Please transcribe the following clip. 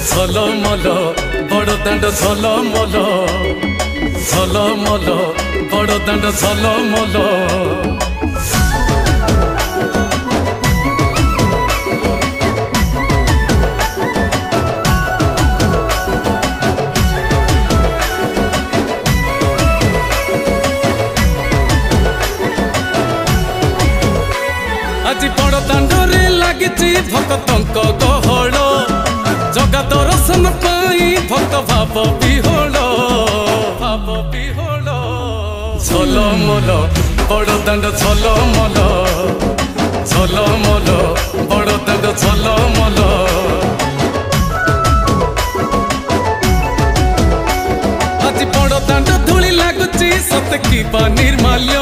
ঝলমল বড়দাণ্ড ঝলমল ঝলমল বড়দাণ্ড ঝলমল আজি বড়দাণ্ডরে লাগিছি ভক্তঙ্ক গহଳ জগা দর্শন পাই ভক্ত ভাব বিহଳ ঝলমল বড়দাণ্ড ঝলমল ঝলমল বড়দাণ্ড ঝলমল আজি বড়দাণ্ড ধূଳି ଲାଗୁଛି ସତେ କିବା ନିର୍ମାଲ୍ୟ